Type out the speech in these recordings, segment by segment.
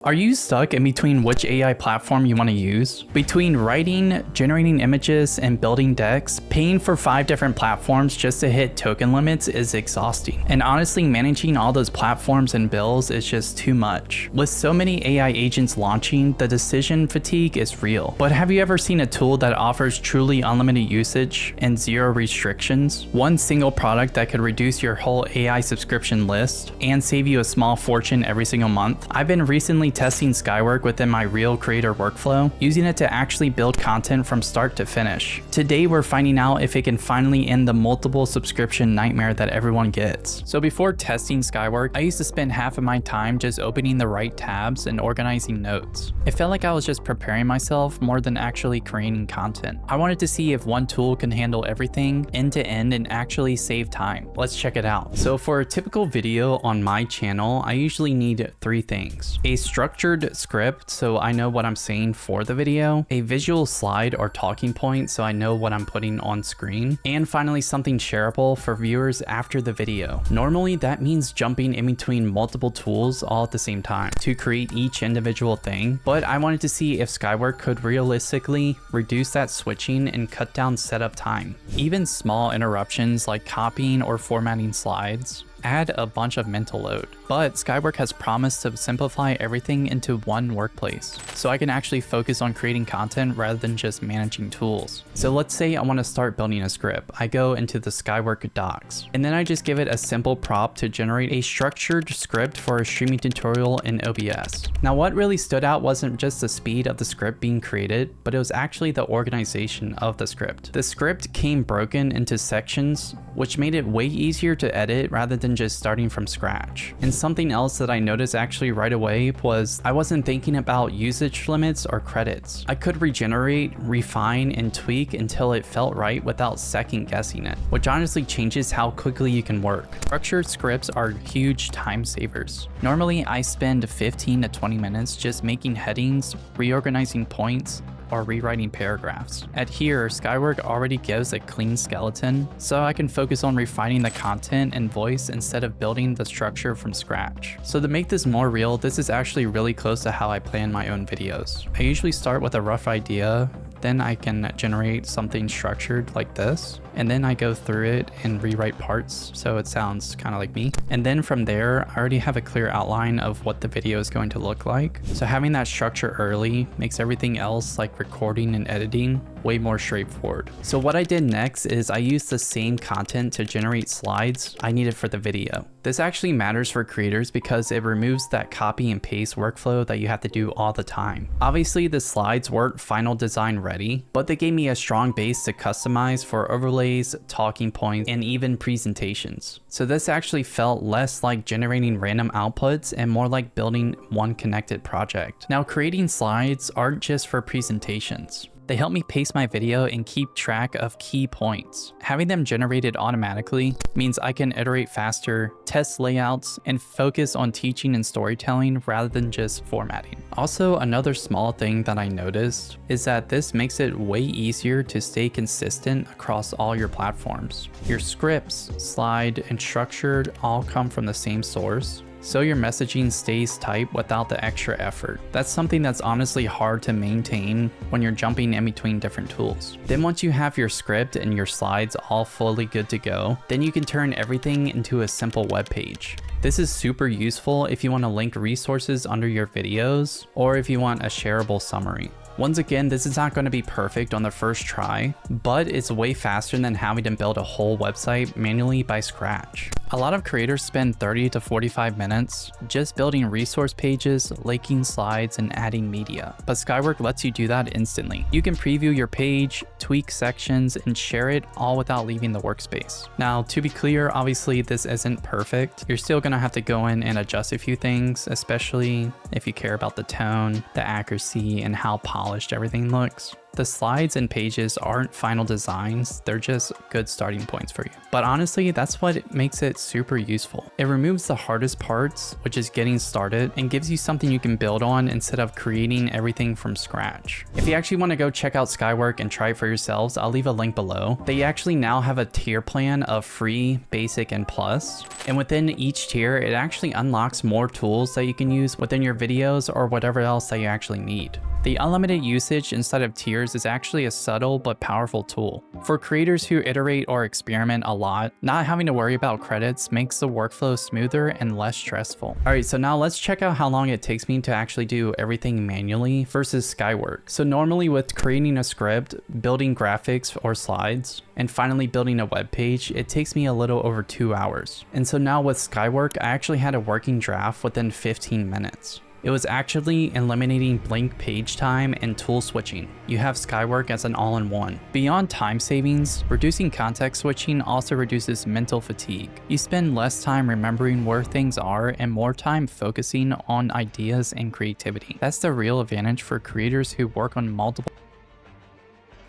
Are you stuck in between which AI platform you want to use? Between writing, generating images, and building decks, paying for 5 different platforms just to hit token limits is exhausting. And honestly, managing all those platforms and bills is just too much. With so many AI agents launching, the decision fatigue is real. But have you ever seen a tool that offers truly unlimited usage and 0 restrictions? One single product that could reduce your whole AI subscription list and save you a small fortune every single month? I've been recently testing Skywork within my real creator workflow, using it to actually build content from start to finish. Today we're finding out if it can finally end the multiple subscription nightmare that everyone gets. So before testing Skywork, I used to spend half of my time just opening the right tabs and organizing notes. It felt like I was just preparing myself more than actually creating content. I wanted to see if one tool can handle everything end to end and actually save time. Let's check it out. So for a typical video on my channel, I usually need 3 things: a structured script so I know what I'm saying for the video, a visual slide or talking point so I know what I'm putting on screen, and finally something shareable for viewers after the video. Normally that means jumping in between multiple tools all at the same time to create each individual thing, but I wanted to see if Skywork could realistically reduce that switching and cut down setup time. Even small interruptions like copying or formatting slides add a bunch of mental load. But Skywork has promised to simplify everything into one workplace, so I can actually focus on creating content rather than just managing tools. So let's say I want to start building a script. I go into the Skywork docs, and then I just give it a simple prompt to generate a structured script for a streaming tutorial in OBS. Now what really stood out wasn't just the speed of the script being created, but it was actually the organization of the script. The script came broken into sections, which made it way easier to edit rather than just starting from scratch. And something else that I noticed actually right away was I wasn't thinking about usage limits or credits. I could regenerate, refine, and tweak until it felt right without second guessing it, which honestly changes how quickly you can work. Structured scripts are huge time savers. Normally I spend 15 to 20 minutes just making headings, reorganizing points, or rewriting paragraphs. At here, Skywork already gives a clean skeleton, so I can focus on refining the content and voice instead of building the structure from scratch. So to make this more real, this is actually really close to how I plan my own videos. I usually start with a rough idea, then I can generate something structured like this, and then I go through it and rewrite parts so it sounds kind of like me. And then from there, I already have a clear outline of what the video is going to look like. So having that structure early makes everything else like recording and editing way more straightforward. So what I did next is I used the same content to generate slides I needed for the video. This actually matters for creators because it removes that copy and paste workflow that you have to do all the time. Obviously the slides weren't final design ready, but they gave me a strong base to customize for overlays, talking points, and even presentations. So this actually felt less like generating random outputs and more like building one connected project. Now creating slides aren't just for presentations. They help me pace my video and keep track of key points. Having them generated automatically means I can iterate faster, test layouts, and focus on teaching and storytelling rather than just formatting. Also, another small thing that I noticed is that this makes it way easier to stay consistent across all your platforms. Your scripts, slide, and structured all come from the same source, so your messaging stays tight without the extra effort. That's something that's honestly hard to maintain when you're jumping in between different tools. Then once you have your script and your slides all fully good to go, then you can turn everything into a simple web page. This is super useful if you want to link resources under your videos or if you want a shareable summary. Once again, this is not going to be perfect on the first try, but it's way faster than having to build a whole website manually by scratch. A lot of creators spend 30 to 45 minutes just building resource pages, linking slides, and adding media. But Skywork lets you do that instantly. You can preview your page, tweak sections, and share it all without leaving the workspace. Now, to be clear, obviously this isn't perfect. You're still going to have to go in and adjust a few things, especially if you care about the tone, the accuracy, and how polished everything looks. The slides and pages aren't final designs, they're just good starting points for you. But honestly, that's what makes it super useful. It removes the hardest parts, which is getting started, and gives you something you can build on instead of creating everything from scratch. If you actually want to go check out Skywork and try it for yourselves, I'll leave a link below. They actually now have a tier plan of free, basic, and plus. And within each tier, it actually unlocks more tools that you can use within your videos or whatever else that you actually need. The unlimited usage inside of tiers is actually a subtle but powerful tool. For creators who iterate or experiment a lot, not having to worry about credits makes the workflow smoother and less stressful. Alright, so now let's check out how long it takes me to actually do everything manually versus Skywork. So normally with creating a script, building graphics or slides, and finally building a web page, it takes me a little over 2 hours. And so now with Skywork, I actually had a working draft within 15 minutes. It was actually eliminating blank page time and tool switching. You have Skywork as an all-in-one. Beyond time savings, reducing context switching also reduces mental fatigue. You spend less time remembering where things are and more time focusing on ideas and creativity. That's the real advantage for creators who work on multiple.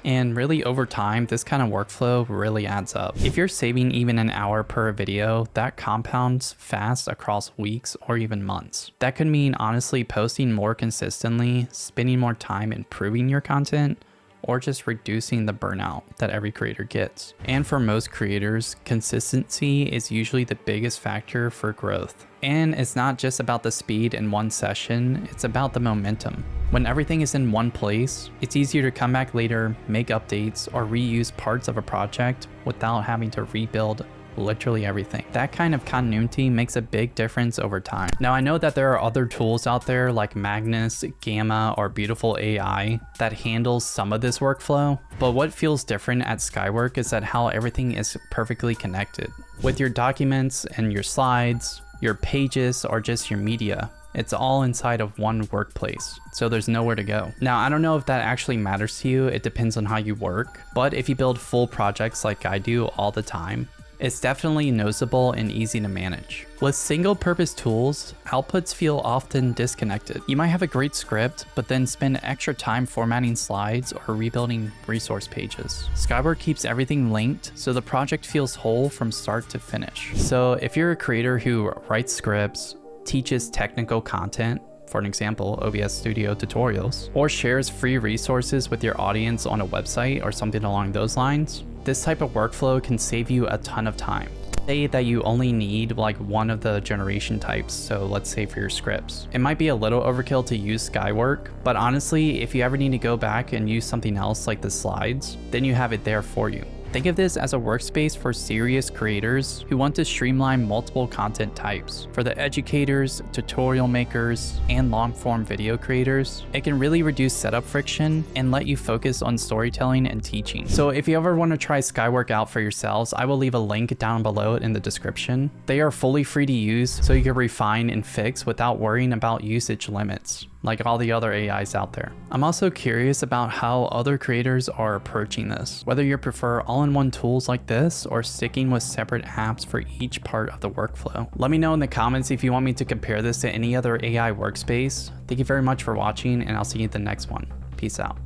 And really over time, this kind of workflow really adds up. If you're saving even an hour per video, that compounds fast across weeks or even months. That could mean honestly posting more consistently, spending more time improving your content, or just reducing the burnout that every creator gets. And for most creators, consistency is usually the biggest factor for growth. And it's not just about the speed in one session, it's about the momentum. When everything is in one place, it's easier to come back later, make updates, or reuse parts of a project without having to rebuild literally everything. That kind of continuity makes a big difference over time. Now I know that there are other tools out there like Magnus, Gamma, or Beautiful AI that handles some of this workflow, but what feels different at Skywork is that how everything is perfectly connected. With your documents and your slides, your pages, or just your media, it's all inside of one workplace, so there's nowhere to go. Now, I don't know if that actually matters to you, it depends on how you work, but if you build full projects like I do all the time, it's definitely noticeable and easy to manage. With single-purpose tools, outputs feel often disconnected. You might have a great script, but then spend extra time formatting slides or rebuilding resource pages. Skywork keeps everything linked, so the project feels whole from start to finish. So if you're a creator who writes scripts, teaches technical content, for an example, OBS Studio tutorials, or shares free resources with your audience on a website or something along those lines, this type of workflow can save you a ton of time. Say that you only need like one of the generation types, so let's say for your scripts. It might be a little overkill to use Skywork, but honestly, if you ever need to go back and use something else like the slides, then you have it there for you. Think of this as a workspace for serious creators who want to streamline multiple content types. For the educators, tutorial makers, and long-form video creators, it can really reduce setup friction and let you focus on storytelling and teaching. So if you ever want to try Skywork out for yourselves, I will leave a link down below in the description. They are fully free to use, so you can refine and fix without worrying about usage limits, like all the other AIs out there. I'm also curious about how other creators are approaching this, whether you prefer all-in-one tools like this or sticking with separate apps for each part of the workflow. Let me know in the comments if you want me to compare this to any other AI workspace. Thank you very much for watching, and I'll see you in the next one. Peace out.